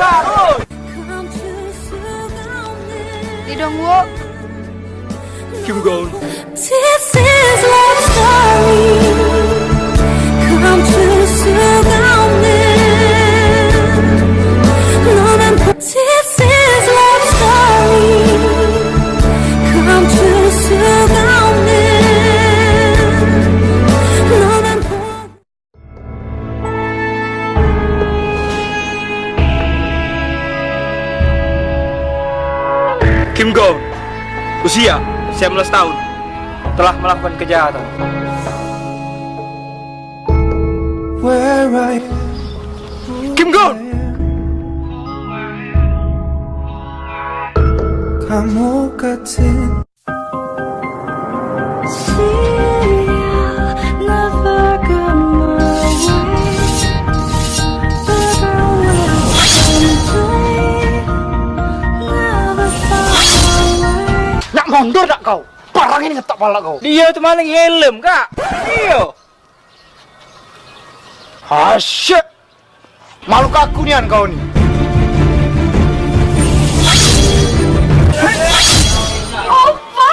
Garut. Đi dong, Wo. Kim Gong. This is love story. Come true This is love story. Come true Kim Gong, usia 19 tahun, telah melakukan kejahatan. Kim Gong! 감옥 같은 Nak mundur tak kau? Parang ini ngetak pala kau. Dia itu maling helm, Kak. Iya. Asyik. Malu kaku nian kau nih. Opa!